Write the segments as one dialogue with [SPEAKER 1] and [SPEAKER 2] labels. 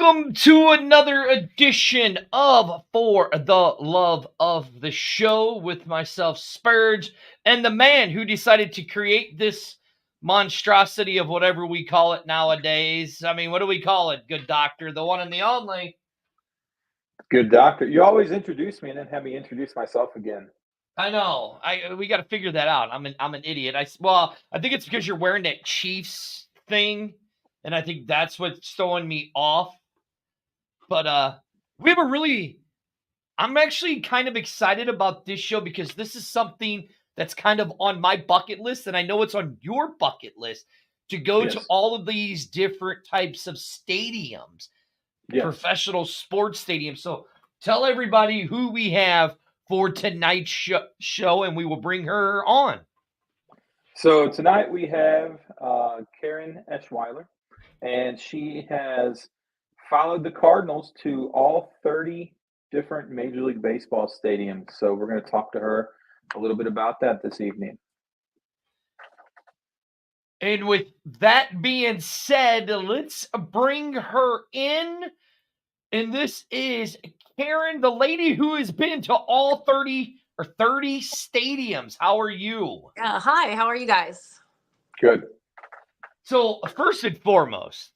[SPEAKER 1] Welcome to another edition of For the Love of the Show with myself, Spurge, and the man who decided to create this monstrosity of whatever we call it nowadays. I mean, what do we call it? Good doctor, the one and the only.
[SPEAKER 2] Good doctor. You always introduce me and then have me introduce myself again.
[SPEAKER 1] I know. We got to figure that out. I'm an idiot. I think it's because you're wearing that Chiefs thing, and I think that's what's throwing me off. But we have a really I'm actually kind of excited about this show because this is something that's kind of on my bucket list, and I know it's on your bucket list to go to
[SPEAKER 2] Yes.
[SPEAKER 1] all of these different types of stadiums,
[SPEAKER 2] Yes.
[SPEAKER 1] professional sports stadiums. So tell everybody who we have for tonight's show, and we will bring her on.
[SPEAKER 2] So tonight we have Karan Eschweiler, and she has followed the Cardinals to all 30 different Major League Baseball stadiums. So we're going to talk to her a little bit about that this evening.
[SPEAKER 1] And with that being said, let's bring her in. And this is Karan, the lady who has been to all 30 stadiums. How are you?
[SPEAKER 3] Hi, how are you guys?
[SPEAKER 2] Good.
[SPEAKER 1] So, first and foremost,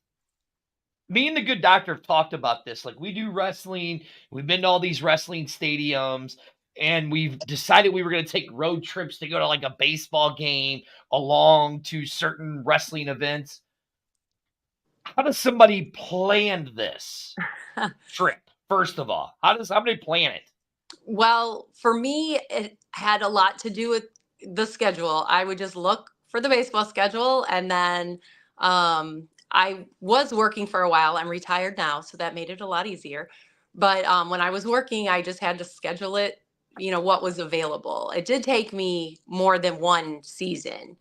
[SPEAKER 1] me and the good doctor have talked about this. Like, we do wrestling, we've been to all these wrestling stadiums, and we've decided we were going to take road trips to go to like a baseball game along to certain wrestling events. How does somebody plan this trip? First of all, how do they plan it?
[SPEAKER 3] Well, for me, it had a lot to do with the schedule. I would just look for the baseball schedule, and then I was working for a while. I'm retired now, so that made it a lot easier. But when I was working, I just had to schedule it, what was available. It did take me more than one season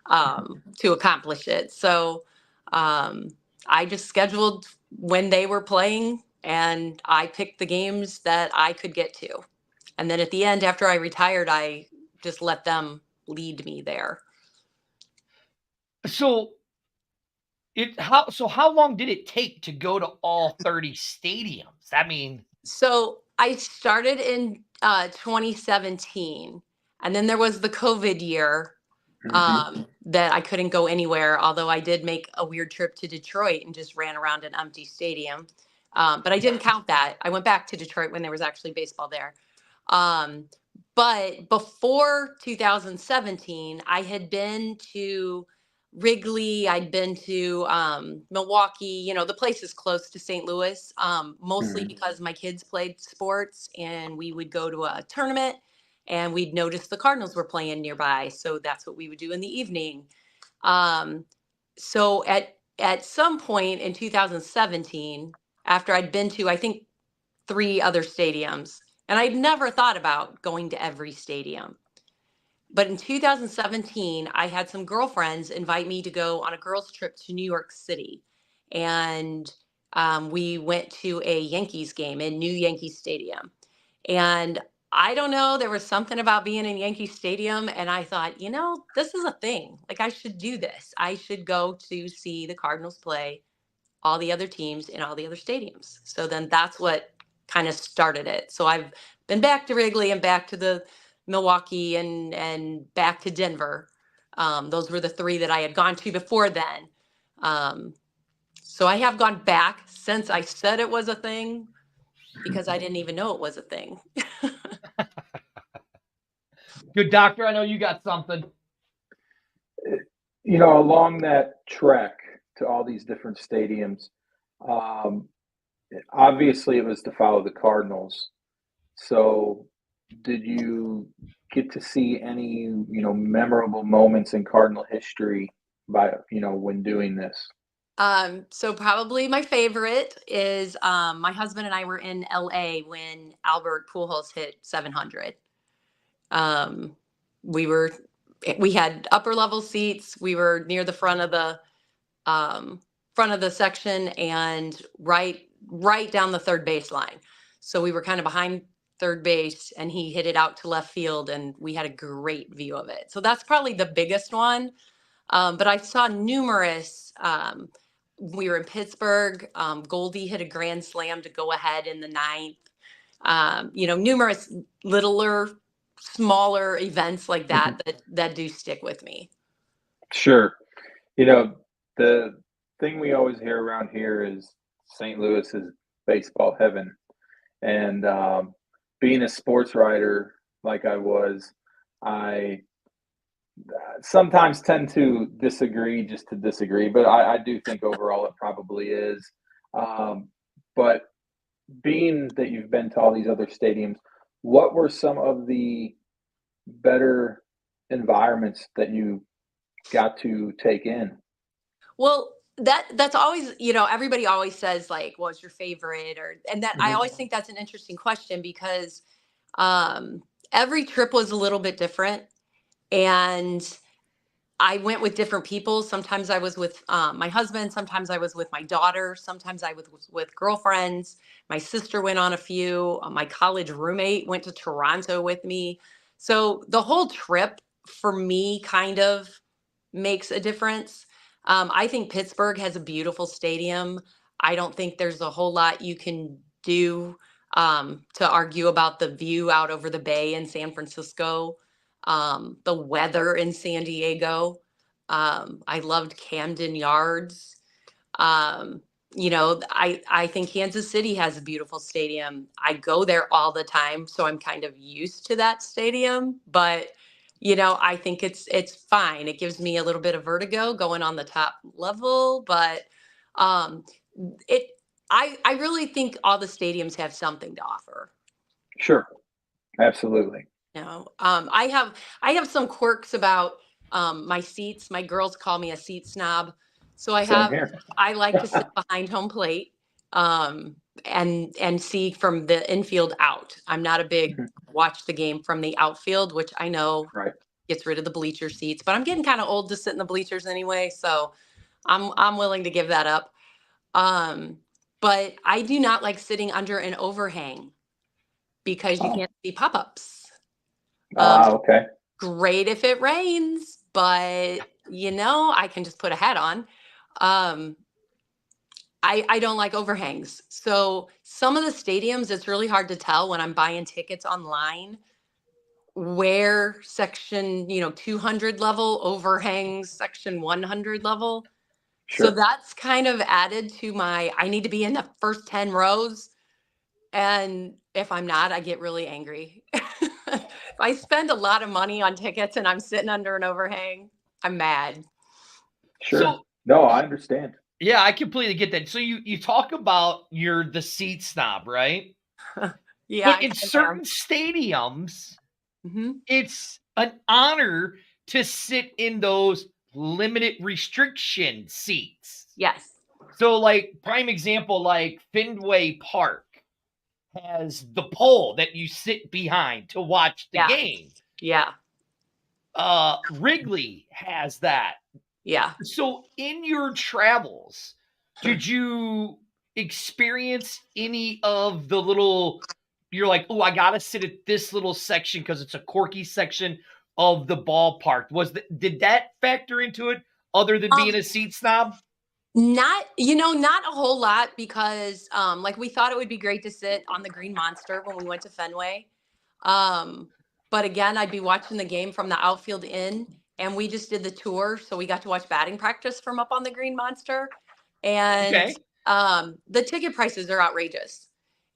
[SPEAKER 3] to accomplish it. So I just scheduled when they were playing, and I picked the games that I could get to. And then at the end, after I retired, I just let them lead me there.
[SPEAKER 1] So how long did it take to go to all 30 stadiums? I mean,
[SPEAKER 3] so I started in 2017, and then there was the COVID year that I couldn't go anywhere, although I did make a weird trip to Detroit and just ran around an empty stadium. But I didn't count that. I went back to Detroit when there was actually baseball there. But before 2017, I had been to Wrigley. I'd been to Milwaukee, the places close to St. Louis, mostly because my kids played sports, and we would go to a tournament and we'd notice the Cardinals were playing nearby. So that's what we would do in the evening. So at some point in 2017, after I'd been to, I think, 3 other stadiums, and I'd never thought about going to every stadium. But in 2017, I had some girlfriends invite me to go on a girls' trip to New York City. And we went to a Yankees game in New Yankee Stadium. And I don't know, there was something about being in Yankee Stadium. And I thought, this is a thing. Like, I should do this. I should go to see the Cardinals play all the other teams in all the other stadiums. So then that's what kind of started it. So I've been back to Wrigley and back to the Milwaukee and back to Denver. Those were the 3 that I had gone to before then. So I have gone back since I said it was a thing, because I didn't even know it was a thing.
[SPEAKER 1] Good doctor, I know you got something.
[SPEAKER 2] Along that trek to all these different stadiums, obviously it was to follow the Cardinals. So did you get to see any, memorable moments in Cardinal history when doing this?
[SPEAKER 3] So probably my favorite is my husband and I were in LA when Albert Pujols hit 700. We had upper level seats. We were near the front of the section, and right down the third base line. So we were kind of behind third base, and he hit it out to left field, and we had a great view of it. So that's probably the biggest one. But I saw numerous we were in Pittsburgh. Goldie hit a grand slam to go ahead in the ninth. Numerous littler, smaller events like that do stick with me.
[SPEAKER 2] Sure. The thing we always hear around here is St. Louis is baseball heaven. And being a sports writer like I was, I sometimes tend to disagree just to disagree, but I do think overall it probably is. But being that you've been to all these other stadiums, what were some of the better environments that you got to take in?
[SPEAKER 3] Well, that's always, everybody always says like, what's your favorite? And that I always think that's an interesting question because every trip was a little bit different. And I went with different people. Sometimes I was with my husband. Sometimes I was with my daughter. Sometimes I was with girlfriends. My sister went on a few. My college roommate went to Toronto with me. So the whole trip for me kind of makes a difference. I think Pittsburgh has a beautiful stadium. I don't think there's a whole lot you can do to argue about the view out over the bay in San Francisco, the weather in San Diego. I loved Camden Yards. I think Kansas City has a beautiful stadium. I go there all the time, so I'm kind of used to that stadium, but I think it's fine. It gives me a little bit of vertigo going on the top level, but it I really think all the stadiums have something to offer.
[SPEAKER 2] Sure, absolutely.
[SPEAKER 3] I have some quirks about my seats. My girls call me a seat snob, so
[SPEAKER 2] Same here.
[SPEAKER 3] I like to sit behind home plate and see from the infield out. I'm not a big watch the game from the outfield, which I know
[SPEAKER 2] Right.
[SPEAKER 3] gets rid of the bleacher seats, but I'm getting kind of old to sit in the bleachers anyway, so I'm willing to give that up. But I do not like sitting under an overhang because you can't see pop-ups.
[SPEAKER 2] Okay.
[SPEAKER 3] Great if it rains, but I can just put a hat on. I don't like overhangs. So some of the stadiums, it's really hard to tell when I'm buying tickets online where section 200 level overhangs section 100 level.
[SPEAKER 2] Sure.
[SPEAKER 3] So that's kind of added to I need to be in the first 10 rows. And if I'm not, I get really angry. If I spend a lot of money on tickets and I'm sitting under an overhang, I'm mad.
[SPEAKER 2] Sure.
[SPEAKER 1] So,
[SPEAKER 2] no, I understand.
[SPEAKER 1] Yeah, I completely get that. So you talk about you're the seat snob, right?
[SPEAKER 3] Yeah.
[SPEAKER 1] But in certain stadiums, it's an honor to sit in those limited restriction seats.
[SPEAKER 3] Yes.
[SPEAKER 1] So, like, prime example, like Fenway Park has the pole that you sit behind to watch the game.
[SPEAKER 3] Yeah.
[SPEAKER 1] Wrigley has that.
[SPEAKER 3] Yeah.
[SPEAKER 1] So in your travels, did you experience any of the little, you're like, oh, I gotta sit at this little section because it's a quirky section of the ballpark. Did that factor into it other than being a seat snob?
[SPEAKER 3] Not a whole lot because like we thought it would be great to sit on the Green Monster when we went to Fenway. But again, I'd be watching the game from the outfield in, and we just did the tour, so we got to watch batting practice from up on the Green Monster. And the ticket prices are outrageous.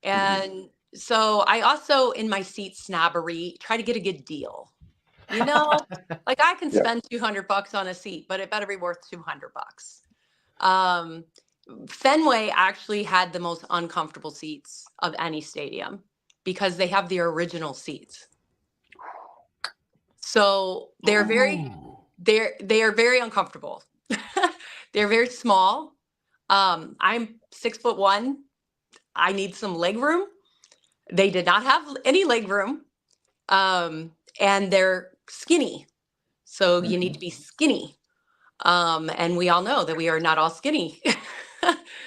[SPEAKER 3] And so I also, in my seat snobbery, try to get a good deal. Like I can spend $200 on a seat, but it better be worth $200. Fenway actually had the most uncomfortable seats of any stadium because they have the original seats. So they are very uncomfortable. They're very small. I'm 6'1". I need some leg room. They did not have any leg room. And they're skinny. So you need to be skinny. And we all know that we are not all skinny.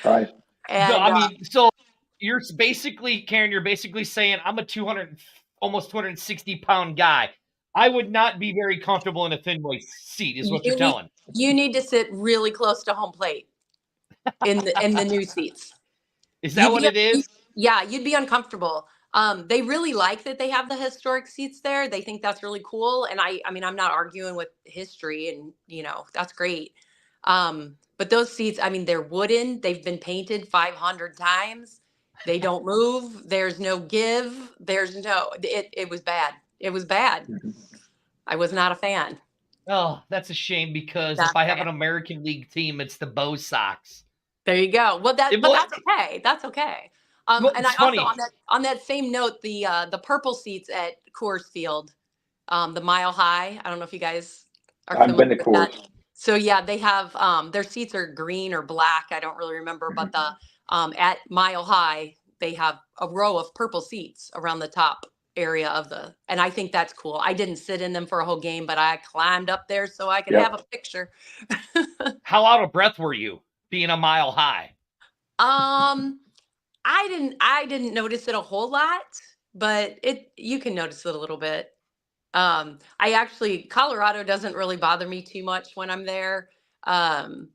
[SPEAKER 2] Right.
[SPEAKER 1] And, no, I mean, so you're basically, Karen, you're basically saying I'm a 200, almost 260-pound guy. I would not be very comfortable in a Fenway seat, is what you're telling.
[SPEAKER 3] You need to sit really close to home plate. in the new seats.
[SPEAKER 1] Is that what it is?
[SPEAKER 3] Yeah, you'd be uncomfortable. They really like that they have the historic seats there. They think that's really cool. And I mean, I'm not arguing with history, and that's great. But those seats, I mean, they're wooden. They've been painted 500 times. They don't move. There's no give. It was bad. It was bad.
[SPEAKER 2] Mhm.
[SPEAKER 3] I was not a fan.
[SPEAKER 1] Oh, that's a shame because if
[SPEAKER 3] That's
[SPEAKER 1] I have
[SPEAKER 3] bad.
[SPEAKER 1] an American League team, it's the Bo Sox.
[SPEAKER 3] There you go. Well,
[SPEAKER 1] It
[SPEAKER 3] but
[SPEAKER 1] was,
[SPEAKER 3] that's okay. That's okay.
[SPEAKER 1] well,
[SPEAKER 3] And I
[SPEAKER 1] it's
[SPEAKER 3] also
[SPEAKER 1] funny.
[SPEAKER 3] on that same note, the purple seats at Coors Field, the Mile High. I don't know if you guys are
[SPEAKER 2] I've been
[SPEAKER 3] familiar
[SPEAKER 2] to
[SPEAKER 3] with that.
[SPEAKER 2] Coors.
[SPEAKER 3] So yeah, they have their seats are green or black. I don't really remember, but the at Mile High they have a row of purple seats around the top area and I think that's cool. I didn't sit in them for a whole game, but I climbed up there so I could have
[SPEAKER 2] Yep.
[SPEAKER 3] a picture.
[SPEAKER 1] How out of breath were you being a mile high?
[SPEAKER 3] Um, I didn't notice it a whole lot, but you can notice it a little bit. Colorado doesn't really bother me too much when I'm there. Um,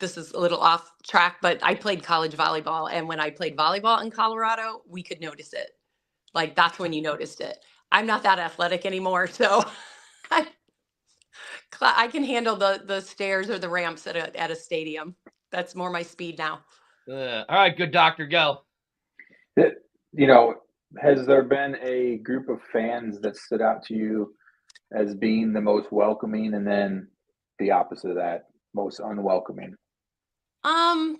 [SPEAKER 3] this is a little off track, but I played college volleyball, and when I played volleyball in Colorado, we could notice it. Like that's when you noticed it. I'm not that athletic anymore, so I, I can handle the stairs or the ramps at a stadium. That's more my speed now.
[SPEAKER 1] All right, good doctor, go.
[SPEAKER 2] It, you know, has there been a group of fans that stood out to you as being the most welcoming, and then the opposite of that, most unwelcoming?
[SPEAKER 3] Um,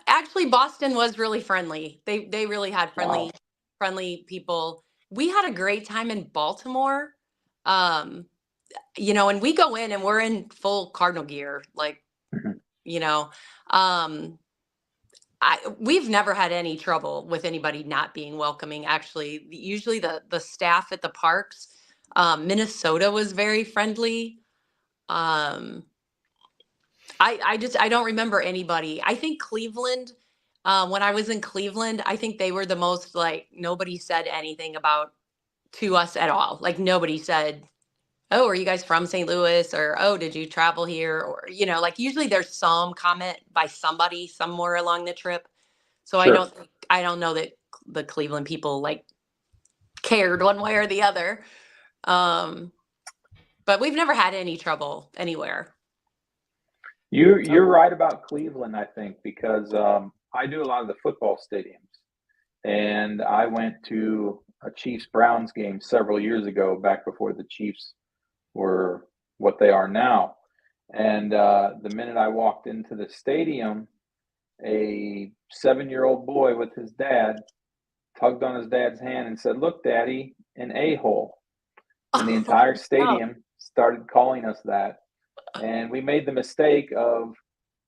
[SPEAKER 3] actually Boston was really friendly. They really had
[SPEAKER 2] Wow.
[SPEAKER 3] friendly people. We had a great time in Baltimore. Um, and we go in and we're in full Cardinal gear, like,
[SPEAKER 2] Mhm.
[SPEAKER 3] you know, um, we've never had any trouble with anybody not being welcoming. Actually, usually the staff at the parks, Minnesota was very friendly. Um, I don't remember anybody. I think Cleveland, when I was in Cleveland, I think they were the most like nobody said anything about to us at all. Like nobody said, "Oh, are you guys from St. Louis?" or "Oh, did you travel here?" or like usually there's some comment by somebody somewhere along the trip. So
[SPEAKER 2] Sure.
[SPEAKER 3] I don't know that the Cleveland people like cared one way or the other. Um, but we've never had any trouble anywhere.
[SPEAKER 2] You're right about Cleveland, I think, because I do a lot of the football stadiums, and I went to a Chiefs Browns game several years ago, back before the Chiefs were what they are now. And the minute I walked into the stadium, a 7-year-old boy with his dad tugged on his dad's hand and said, "Look, Daddy, an a-hole." And the entire
[SPEAKER 3] No.
[SPEAKER 2] stadium started calling us that. And we made the mistake of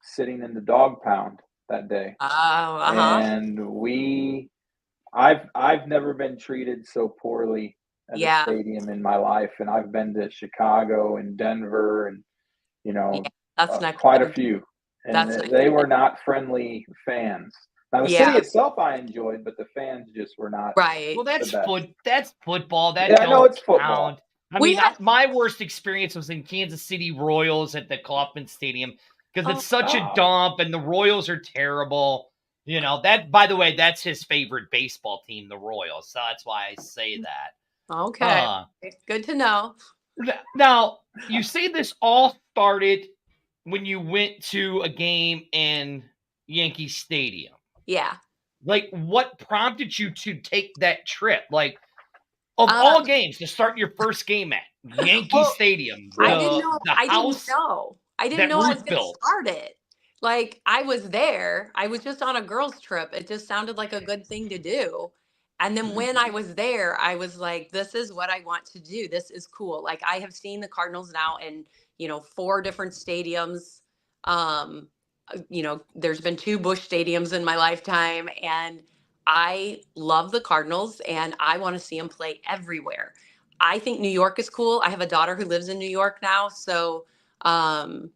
[SPEAKER 2] sitting in the dog pound that day.
[SPEAKER 3] Oh, uh-huh.
[SPEAKER 2] And I've never been treated so poorly at a
[SPEAKER 3] Yeah.
[SPEAKER 2] stadium in my life. And I've been to Chicago and Denver and, you
[SPEAKER 3] Yeah.
[SPEAKER 2] know,
[SPEAKER 3] That's not
[SPEAKER 2] quite a
[SPEAKER 3] good.
[SPEAKER 2] few. And
[SPEAKER 3] That's not
[SPEAKER 2] they
[SPEAKER 3] good.
[SPEAKER 2] were not friendly fans. Now, the city
[SPEAKER 3] Yeah.
[SPEAKER 2] itself I enjoyed, but the fans just were not
[SPEAKER 1] Well,
[SPEAKER 3] Right.
[SPEAKER 2] the best.
[SPEAKER 1] that's football. That
[SPEAKER 2] Yeah, I know
[SPEAKER 1] don't
[SPEAKER 2] it's
[SPEAKER 1] count.
[SPEAKER 2] football.
[SPEAKER 1] I
[SPEAKER 3] We
[SPEAKER 1] mean,
[SPEAKER 3] had
[SPEAKER 1] my worst experience was in Kansas City Royals at the Kauffman Stadium because
[SPEAKER 3] oh
[SPEAKER 1] it's such a
[SPEAKER 2] Oh,
[SPEAKER 1] dump and the Royals are terrible. That, by the way, that's his favorite baseball team, the Royals. So that's why I say that.
[SPEAKER 3] okay.
[SPEAKER 1] Uh,
[SPEAKER 3] Good to know.
[SPEAKER 1] Now, you say this all started when you went to a game in Yankee Stadium.
[SPEAKER 3] Yeah.
[SPEAKER 1] Like, what prompted you to take that trip? Like, of
[SPEAKER 3] Um
[SPEAKER 1] all games to start your first game at Yankee
[SPEAKER 3] well,
[SPEAKER 1] Stadium,
[SPEAKER 3] I
[SPEAKER 2] right.
[SPEAKER 3] didn't
[SPEAKER 1] the
[SPEAKER 3] know
[SPEAKER 1] the
[SPEAKER 3] I didn't
[SPEAKER 1] house
[SPEAKER 3] know. I didn't
[SPEAKER 1] that
[SPEAKER 3] know I was
[SPEAKER 1] Ruth
[SPEAKER 3] going to
[SPEAKER 1] built.
[SPEAKER 3] start it. Like I was there. I was just on a girls trip. It just sounded like a good thing to do. And then
[SPEAKER 2] Mhm.
[SPEAKER 3] when I was there, I was like, this is what I want to do. This is cool. Like I have seen the Cardinals now in, 4 different stadiums. Um, there's been 2 Busch stadiums in my lifetime and I love the Cardinals and I want to see them play everywhere. I think New York is cool. I have a daughter who lives in New York now, so um,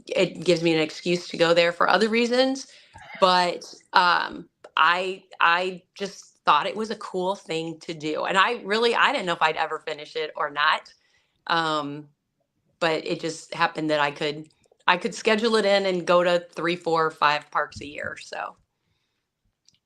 [SPEAKER 3] it gives me an excuse to go there for other reasons. But I just thought it was a cool thing to do, and I didn't know if I'd ever finish it or not. Um, but it just happened that I could schedule it in and go to 3, 4, 5 parks a year. So.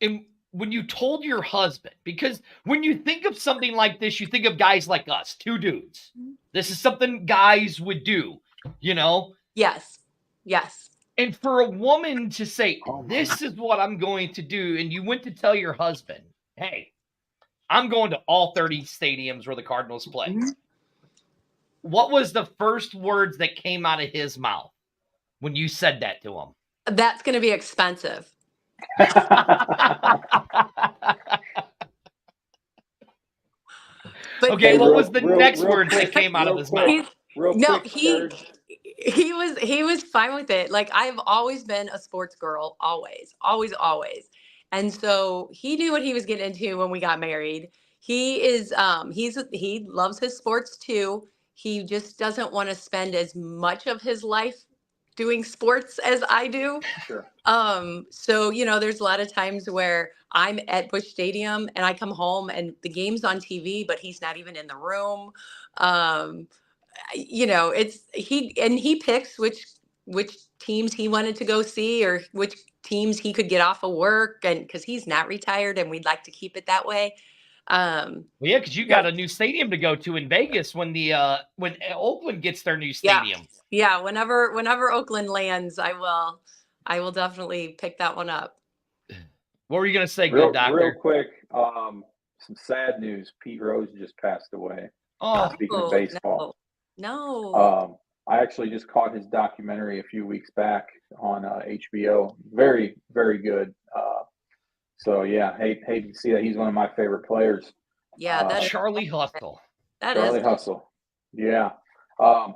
[SPEAKER 1] And when you told your husband, because when you think of something like this, you think of guys like us, two dudes. This is something guys would do, you know?
[SPEAKER 3] Yes. Yes.
[SPEAKER 1] And for a woman to say, this is what I'm going to do, and you went to tell your husband, hey, I'm going to all 30 stadiums where the Cardinals play.
[SPEAKER 3] Mm-hmm.
[SPEAKER 1] What was the first words that came out of his mouth when you said that to him?
[SPEAKER 3] That's going to be expensive.
[SPEAKER 1] But okay, what was the next words that came out of his mouth?
[SPEAKER 3] He was fine with it. Like, I've always been a sports girl, always. And so he knew what he was getting into when we got married. He loves his sports too. He just doesn't want to spend as much of his life doing sports as I do.
[SPEAKER 2] Sure.
[SPEAKER 3] So, there's a lot of times where I'm at Busch Stadium and I come home and the game's on TV, but he's not even in the room. He picks which teams he wanted to go see or which teams he could get off of work, and because he's not retired and we'd like to keep it that way.
[SPEAKER 1] Well, yeah, because you got a new stadium to go to in Vegas when when Oakland gets their new stadium.
[SPEAKER 3] Yeah. Whenever Oakland lands, I will definitely pick that one up.
[SPEAKER 1] What were you gonna say, good doctor?
[SPEAKER 2] Real quick, some sad news. Pete Rose just passed away. Speaking of baseball.
[SPEAKER 3] No.
[SPEAKER 2] I actually just caught his documentary a few weeks back on HBO. Very, very good. So yeah, hate to see that. He's one of my favorite players.
[SPEAKER 3] Yeah, that's
[SPEAKER 1] Charlie Hustle.
[SPEAKER 2] Charlie Hustle. Yeah. I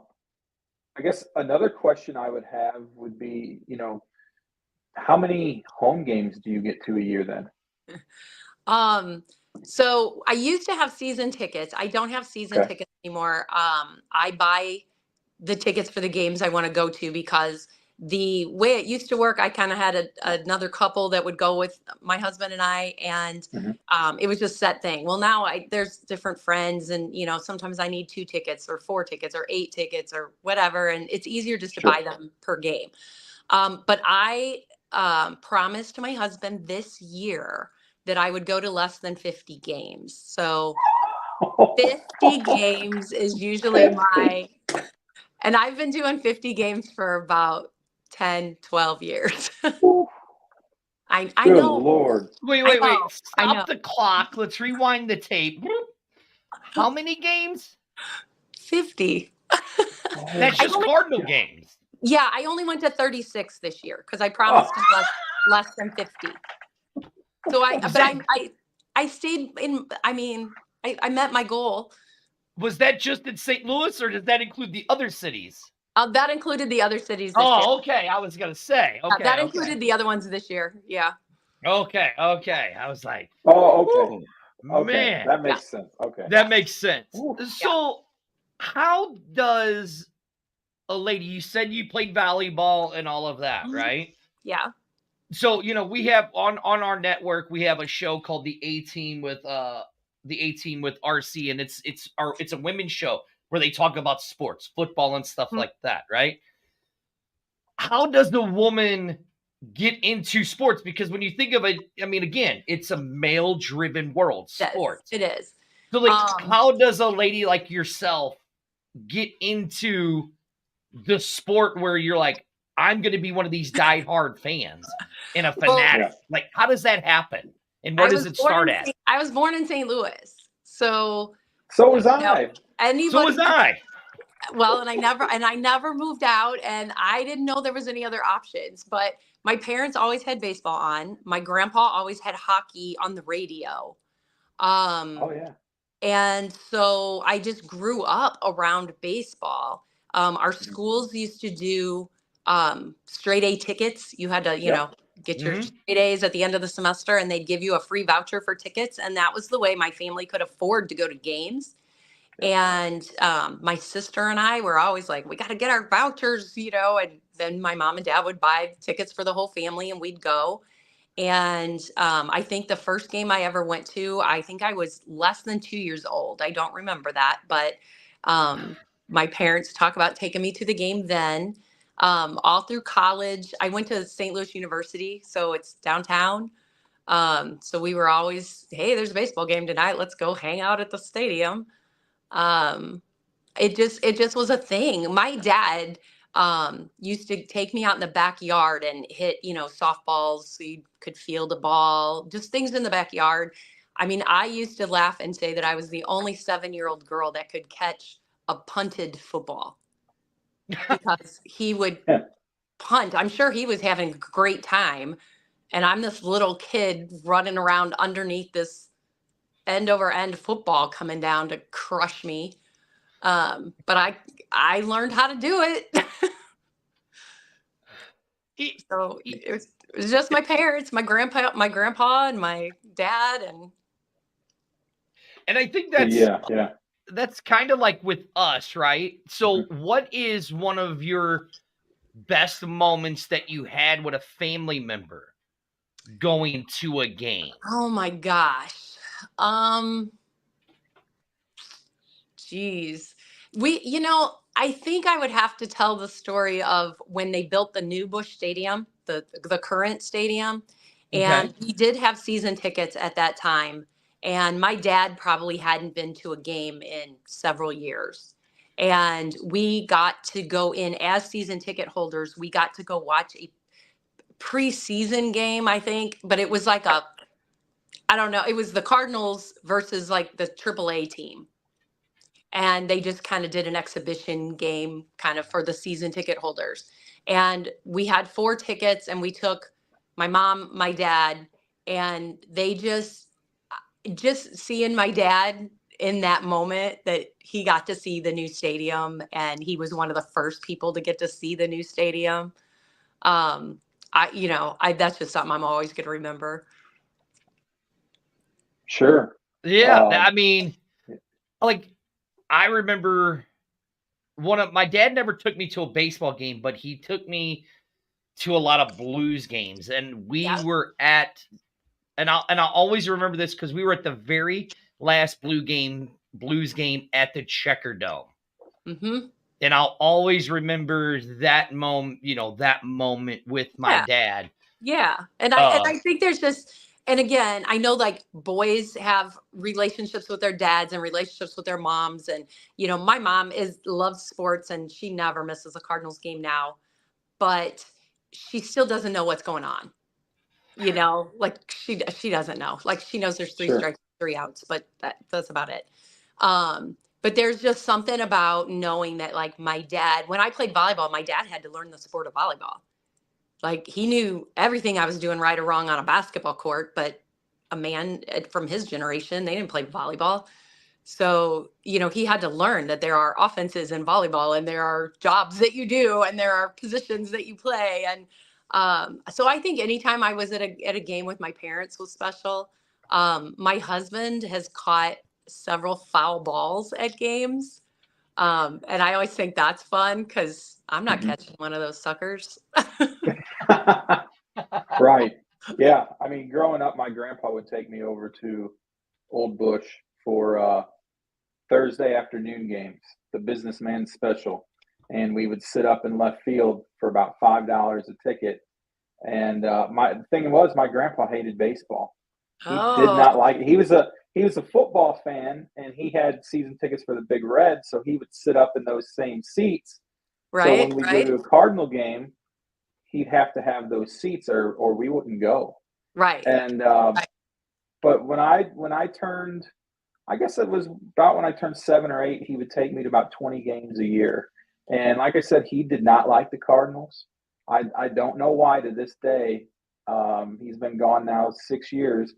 [SPEAKER 2] guess another question I would have would be, how many home games do you get to a year then?
[SPEAKER 3] So I used to have season tickets. I don't have season tickets anymore. I buy the tickets for the games I want to go to, because the way it used to work, I kind of had another couple that would go with my husband and I, and it was just set thing. Well, now there's different friends, and sometimes I need 2 tickets or 4 tickets or 8 tickets or whatever, and it's easier just to buy them per game. But I promised my husband this year that I would go to less than 50 games. So 50 games is usually and I've been doing 50 games for about 10, 12 years. I know.
[SPEAKER 2] Lord.
[SPEAKER 1] Wait. Stop the clock. Let's rewind the tape. How many games?
[SPEAKER 3] 50.
[SPEAKER 1] That's just Cardinal games.
[SPEAKER 3] Yeah, I only went to 36 this year because I promised him less than 50. So I stayed in. I mean, I met my goal.
[SPEAKER 1] Was that just in St. Louis, or does that include the other cities?
[SPEAKER 3] That included the other cities this year.
[SPEAKER 1] Okay. I was gonna say. Okay.
[SPEAKER 3] That included the other ones this year. Yeah.
[SPEAKER 1] Okay. I was like,
[SPEAKER 2] okay.
[SPEAKER 1] Man,
[SPEAKER 2] that makes sense. Okay.
[SPEAKER 1] That makes sense. So, how does a lady? You said you played volleyball and all of that, right?
[SPEAKER 3] Yeah.
[SPEAKER 1] So, we have on our network, we have a show called the A-Team with RC, and it's a women's show where they talk about sports, football and stuff like that, right? How does the woman get into sports? Because when you think of it, I mean, again, it's a male-driven world, sports.
[SPEAKER 3] It is.
[SPEAKER 1] So, how does a lady like yourself get into the sport where you're like, I'm going to be one of these diehard fans and a fanatic? Like, how does that happen? And where does it start at?
[SPEAKER 3] I was born in St. Louis. So
[SPEAKER 2] was I.
[SPEAKER 1] So was I.
[SPEAKER 3] Well, and I never moved out, and I didn't know there was any other options. But my parents always had baseball on. My grandpa always had hockey on the radio. And so I just grew up around baseball. Our schools used to do straight A tickets. You had to, get your straight A's at the end of the semester, and they'd give you a free voucher for tickets. And that was the way my family could afford to go to games. And my sister and I were always like, we got to get our vouchers, and then my mom and dad would buy tickets for the whole family and we'd go. And I think the first game I ever went to, I think I was less than 2 years old. I don't remember that, but my parents talk about taking me to the game then. all through college. I went to St. Louis University, so it's downtown. So we were always, hey, there's a baseball game tonight. Let's go hang out at the stadium. Um, it just was a thing. My dad used to take me out in the backyard and hit, softballs so you could field a ball, just things in the backyard. I mean, I used to laugh and say that I was the only 7-year-old girl that could catch a punted football because he would
[SPEAKER 2] Yeah.
[SPEAKER 3] punt. I'm sure he was having a great time. And I'm this little kid running around underneath this end over end football coming down to crush me. But I learned how to do it. So it was just my parents, my grandpa and my dad.
[SPEAKER 1] And I think
[SPEAKER 2] So yeah.
[SPEAKER 1] that's kind of like with us, right? So
[SPEAKER 2] Mhm.
[SPEAKER 1] what is one of your best moments that you had with a family member going to a game?
[SPEAKER 3] Oh my gosh. Geez. I think I would have to tell the story of when they built the new Busch Stadium, the current stadium.
[SPEAKER 1] Okay.
[SPEAKER 3] And we did have season tickets at that time. And my dad probably hadn't been to a game in several years. And we got to go in as season ticket holders. We got to go watch a preseason game, I think, but it was like I don't know, it was the Cardinals versus like the AAA team. And they just kind of did an exhibition game kind of for the season ticket holders. And we had 4 tickets and we took my mom, my dad, and they just seeing my dad in that moment that he got to see the new stadium and he was one of the first people to get to see the new stadium. That's just something I'm always going to remember.
[SPEAKER 2] Sure.
[SPEAKER 1] Yeah, I
[SPEAKER 2] Um,
[SPEAKER 1] mean, like I remember my dad never took me to a baseball game, but he took me to a lot of Blues games, and we
[SPEAKER 3] Yeah.
[SPEAKER 1] were at, and I'll always remember this because we were at the very last Blues game at the Checker Dome,
[SPEAKER 3] Mm-hmm.
[SPEAKER 1] and I'll always remember that moment, that moment with my
[SPEAKER 3] Yeah.
[SPEAKER 1] dad.
[SPEAKER 3] Yeah. And I think there's just, and again, I know like boys have relationships with their dads and relationships with their moms. And, my mom loves sports and she never misses a Cardinals game now, but she still doesn't know what's going on. Like she doesn't know. Like she knows there's 3
[SPEAKER 2] sure.
[SPEAKER 3] strikes, 3 outs, but that's about it. But there's just something about knowing that like my dad, when I played volleyball, my dad had to learn the sport of volleyball. Like he knew everything I was doing right or wrong on a basketball court, but a man from his generation, they didn't play volleyball. So, he had to learn that there are offenses in volleyball and there are jobs that you do and there are positions that you play. And so I think anytime I was at a game with my parents was special. My husband has caught several foul balls at games. And I always think that's fun because I'm not
[SPEAKER 2] Mhm.
[SPEAKER 3] catching one of those suckers.
[SPEAKER 2] Right. Yeah. I mean, growing up, my grandpa would take me over to Old Bush for Thursday afternoon games, the businessman special. And we would sit up in left field for about $5 a ticket. And the thing was, my grandpa hated baseball. He did
[SPEAKER 3] Oh,
[SPEAKER 2] not like it. He was a football fan, and he had season tickets for the Big Red, so he would sit up in those same seats. So
[SPEAKER 3] right,
[SPEAKER 2] when we go
[SPEAKER 3] right,
[SPEAKER 2] to a Cardinal game, he'd have to have those seats, or we wouldn't go.
[SPEAKER 3] right.
[SPEAKER 2] And but when I turned, I guess it was about when I turned 7 or 8, he would take me to about 20 games a year. And like I said, he did not like the Cardinals. I don't know why to this day. He's been gone now 6 years.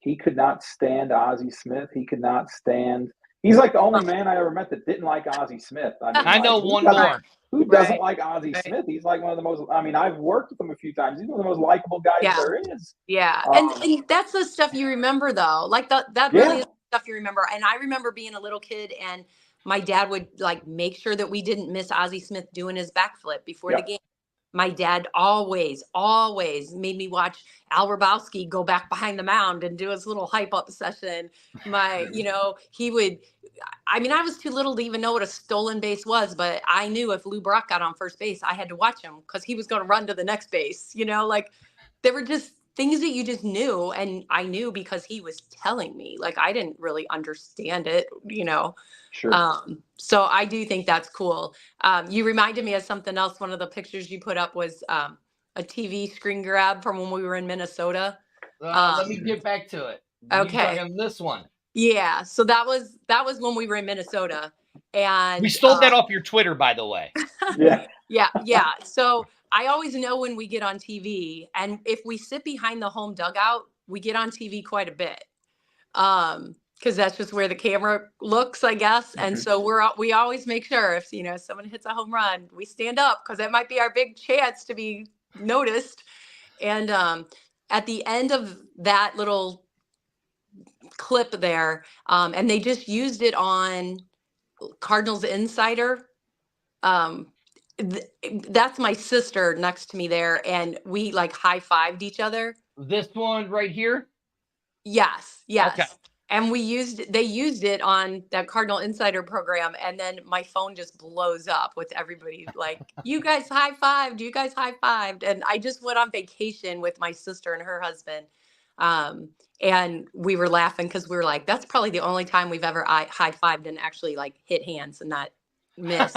[SPEAKER 2] He could not stand Ozzie Smith. He could not stand. He's like the only man I ever met that didn't like Ozzie Smith. I mean,
[SPEAKER 1] I
[SPEAKER 2] like
[SPEAKER 1] know
[SPEAKER 2] who
[SPEAKER 1] one
[SPEAKER 2] doesn't
[SPEAKER 1] more.
[SPEAKER 2] who doesn't
[SPEAKER 3] Right,
[SPEAKER 2] like Ozzie
[SPEAKER 3] right.
[SPEAKER 2] Smith? He's like one of the most. I mean, I've worked with him a few times. He's one of the most likable guys
[SPEAKER 3] Yeah,
[SPEAKER 2] there is.
[SPEAKER 3] yeah. And,
[SPEAKER 2] Um,
[SPEAKER 3] and that's the stuff you remember though. Like that really
[SPEAKER 2] yeah,
[SPEAKER 3] is the stuff you remember. And I remember being a little kid and my dad would like make sure that we didn't miss Ozzie Smith doing his backflip before the
[SPEAKER 2] yep,
[SPEAKER 3] game. My dad always made me watch Al Rabowski go back behind the mound and do his little hype up session. He would, I mean, I was too little to even know what a stolen base was, but I knew if Lou Brock got on first base, I had to watch him because he was going to run to the next base. Like there were just things that you just knew. And I knew because he was telling me, like, I didn't really understand it.
[SPEAKER 2] Sure.
[SPEAKER 3] So I do think that's cool. You reminded me of something else. One of the pictures you put up was a TV screen grab from when we were in Minnesota.
[SPEAKER 1] Let me get back to it.
[SPEAKER 3] Okay.
[SPEAKER 1] You this one.
[SPEAKER 3] Yeah. So that was when we were in Minnesota, and
[SPEAKER 1] we stole that off your Twitter, by the way.
[SPEAKER 2] Yeah.
[SPEAKER 3] Yeah. So I always know when we get on TV, and if we sit behind the home dugout, we get on TV quite a bit. Because that's just where the camera looks, I guess. And so we always make sure if someone hits a home run, we stand up because that might be our big chance to be noticed. And at the end of that little clip there, and they just used it on Cardinals Insider. That's my sister next to me there, and we like high-fived each other.
[SPEAKER 1] This one right here?
[SPEAKER 3] Yes.
[SPEAKER 1] Okay.
[SPEAKER 3] And they used it on that Cardinal Insider program. And then my phone just blows up with everybody like, you guys high-fived. And I just went on vacation with my sister and her husband. And we were laughing because we were like, that's probably the only time we've ever high-fived and actually like hit hands and not miss.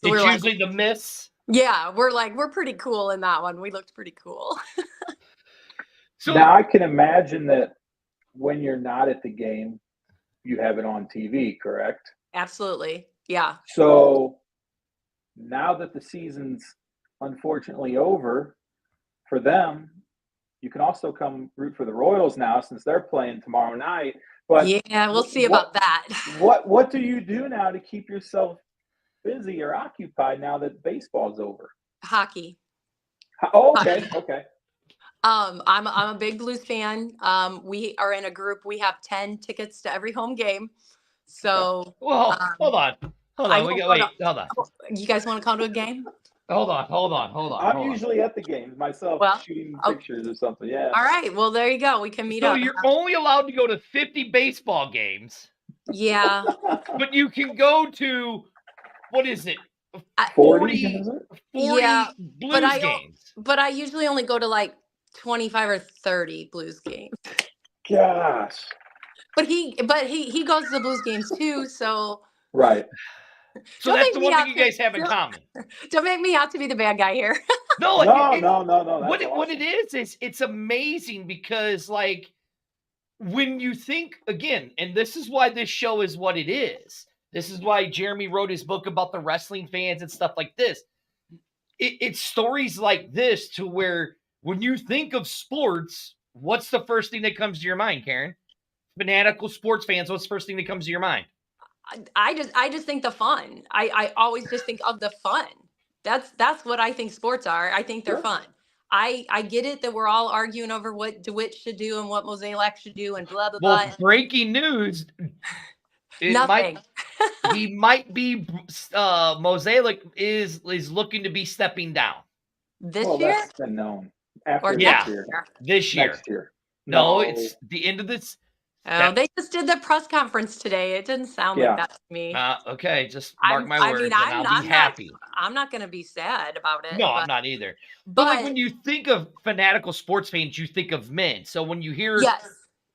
[SPEAKER 1] So it's usually the miss.
[SPEAKER 3] Yeah, we're pretty cool in that one. We looked pretty cool.
[SPEAKER 2] So now I can imagine that when you're not at the game, you have it on TV, correct?
[SPEAKER 3] Absolutely. Yeah.
[SPEAKER 2] So now that the season's unfortunately over for them, you can also come root for the Royals now since they're playing tomorrow night. But
[SPEAKER 3] yeah, we'll see about that.
[SPEAKER 2] What do you do now to keep yourself busy or occupied now that baseball's over?
[SPEAKER 3] Hockey.
[SPEAKER 2] Oh, okay. Okay.
[SPEAKER 3] I'm a big Blues fan. We are in a group. We have 10 tickets to every home game. So,
[SPEAKER 1] well, hold on. Hold on.
[SPEAKER 3] You guys want to come to a game?
[SPEAKER 1] Hold on.
[SPEAKER 2] I'm usually at the games myself, shooting pictures or something. Yeah.
[SPEAKER 3] All right. Well, there you go. We can meet up.
[SPEAKER 1] So you're only allowed to go to 50 baseball games.
[SPEAKER 3] Yeah.
[SPEAKER 1] But you can go to, what is it?
[SPEAKER 2] 40
[SPEAKER 1] yeah, Blues games.
[SPEAKER 3] But I usually only go to like 25 or 30 Blues games.
[SPEAKER 2] Gosh.
[SPEAKER 3] But he goes to the Blues games too, so
[SPEAKER 2] right.
[SPEAKER 1] So that's the one thing you guys have in common.
[SPEAKER 3] Don't make me out to be the bad guy here.
[SPEAKER 2] No.
[SPEAKER 1] What it is it's amazing because like when you think again, and this is why this show is what it is. This is why Jeremy wrote his book about the wrestling fans and stuff like this. It's stories like this to where when you think of sports, what's the first thing that comes to your mind, Karen? Fanatical sports fans, what's the first thing that comes to your mind?
[SPEAKER 3] I just think the fun. I always just think of the fun. That's what I think sports are. I think they're fun. I get it that we're all arguing over what DeWitt should do and what Mozeliak should do and blah, blah, blah.
[SPEAKER 1] Well, breaking news.
[SPEAKER 3] Nothing.
[SPEAKER 1] He might be Mozeliak is looking to be stepping down.
[SPEAKER 3] This year?
[SPEAKER 2] That's been known. After
[SPEAKER 1] this year.
[SPEAKER 2] Next year.
[SPEAKER 1] No, it's the end of this.
[SPEAKER 3] Oh, they just did the press conference today. It didn't sound like that to me.
[SPEAKER 1] Okay, just mark my words, and I'll be happy.
[SPEAKER 3] I'm not going to be sad about it.
[SPEAKER 1] No, I'm not either. But like when you think of fanatical sports fans, you think of men. So when you hear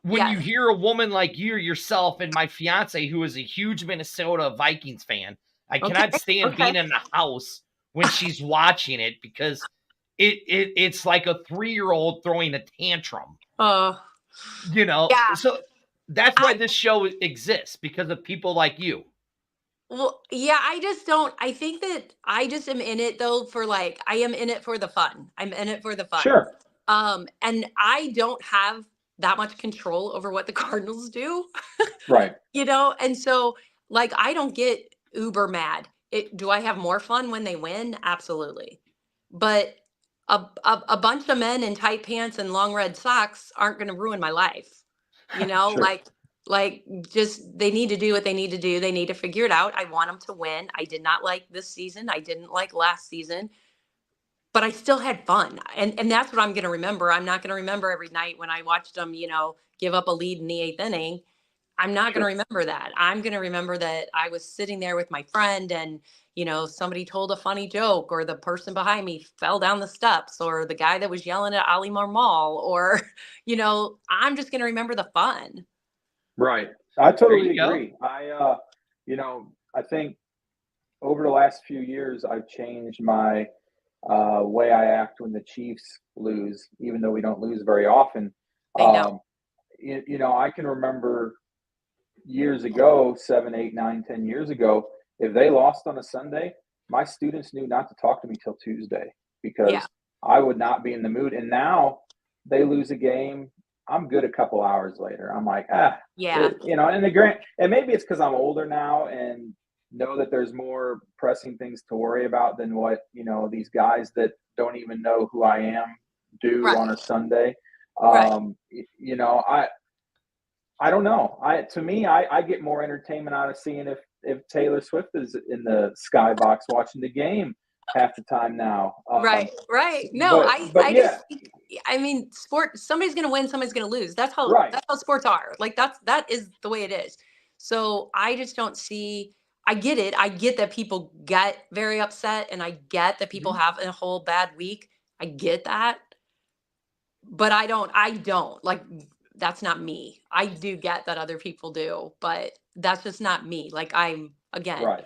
[SPEAKER 1] you hear a woman like you yourself and my fiance, who is a huge Minnesota Vikings fan, I cannot stand being in the house when she's watching it because it's like a 3-year-old throwing a tantrum. So that's why this show exists, because of people like you.
[SPEAKER 3] Well, yeah, I think that I just am in it though I am in it for the fun. I'm in it for the fun.
[SPEAKER 2] Sure.
[SPEAKER 3] And I don't have that much control over what the Cardinals do.
[SPEAKER 2] Right.
[SPEAKER 3] And so I don't get uber mad. Do I have more fun when they win? Absolutely. But a bunch of men in tight pants and long red socks aren't going to ruin my life. Sure. Just they need to do what they need to do. They need to figure it out. I want them to win. I did not like this season. I didn't like last season. but I still had fun. And that's what I'm going to remember. I'm not going to remember every night when I watched them, give up a lead in the 8th inning. I'm not going to remember that. I'm going to remember that I was sitting there with my friend and, somebody told a funny joke, or the person behind me fell down the steps, or the guy that was yelling at Ali Marmal, or, I'm just going to remember the fun.
[SPEAKER 2] Right. I totally
[SPEAKER 1] go.
[SPEAKER 2] agree. I think over the last few years, I've changed my way I act when the Chiefs lose, even though we don't lose very often.
[SPEAKER 3] I know.
[SPEAKER 2] I can remember years ago, 7, 8, 9, 10 years ago, if they lost on a Sunday, my students knew not to talk to me till Tuesday because
[SPEAKER 3] Yeah.
[SPEAKER 2] I would not be in the mood. And now they lose a game, I'm good a couple hours later. I'm like,
[SPEAKER 3] Yeah.
[SPEAKER 2] and maybe it's because I'm older now and know that there's more pressing things to worry about than what, these guys that don't even know who I am do
[SPEAKER 3] Right.
[SPEAKER 2] on a Sunday.
[SPEAKER 3] Right.
[SPEAKER 2] I don't know. I get more entertainment out of seeing if Taylor Swift is in the skybox watching the game half the time now.
[SPEAKER 3] Right. No,
[SPEAKER 2] But yeah,
[SPEAKER 3] I mean, sport, somebody's going to win, somebody's going to lose. That's how
[SPEAKER 2] right.
[SPEAKER 3] sports are. Like that is the way it is. So I just don't see, I get it. I get that people get very upset, and I get that people have a whole bad week. I get that. But I don't like, that's not me. I do get that other people do, but that's just not me. Like again,
[SPEAKER 2] Right.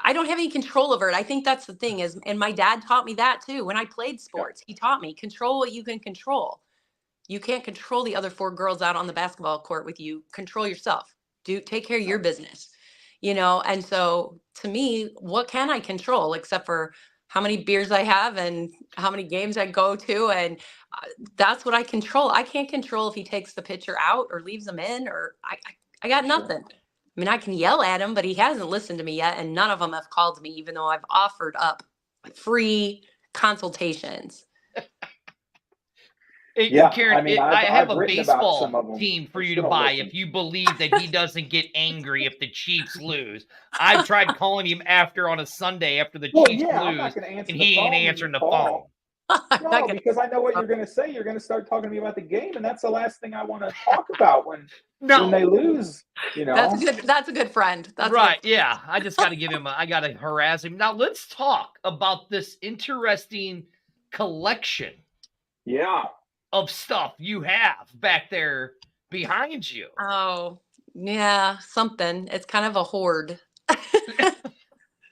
[SPEAKER 3] I don't have any control over it. I think that's the thing is, and my dad taught me that too. When I played sports, he taught me control what you can control. You can't control the other 4 girls out on the basketball court with you. Control yourself. Take care of your business, And so to me, what can I control except for how many beers I have and how many games I go to? And that's what I control. I can't control if he takes the pitcher out or leaves him in, or I got nothing. I mean, I can yell at him, but he hasn't listened to me yet. And none of them have called me, even though I've offered up free consultations.
[SPEAKER 2] Yeah,
[SPEAKER 1] Karen,
[SPEAKER 2] I mean,
[SPEAKER 1] I have
[SPEAKER 2] I've
[SPEAKER 1] a
[SPEAKER 2] written about some
[SPEAKER 1] baseball
[SPEAKER 2] of them.
[SPEAKER 1] team for
[SPEAKER 2] They
[SPEAKER 1] you
[SPEAKER 2] still
[SPEAKER 1] to
[SPEAKER 2] don't
[SPEAKER 1] buy
[SPEAKER 2] listen.
[SPEAKER 1] if you believe that he doesn't get angry if the Chiefs lose. I've tried calling him after on a Sunday after the
[SPEAKER 2] Well,
[SPEAKER 1] Chiefs
[SPEAKER 2] yeah, I'm not
[SPEAKER 1] lose,
[SPEAKER 2] going to answer
[SPEAKER 1] and
[SPEAKER 2] the
[SPEAKER 1] he ain't
[SPEAKER 2] phone when you
[SPEAKER 1] answering the phone.
[SPEAKER 2] call.
[SPEAKER 3] I'm not
[SPEAKER 2] No,
[SPEAKER 3] gonna-
[SPEAKER 2] because I know what you're going to say. You're going to start talking to me about the game, and that's the last thing I want to talk about when they lose.
[SPEAKER 3] That's a good friend. That's
[SPEAKER 1] right.
[SPEAKER 3] good.
[SPEAKER 1] Yeah. I just got to give him, I got to harass him. Now, let's talk about this interesting collection of stuff you have back there behind you.
[SPEAKER 3] Oh, yeah, something. It's kind of a hoard.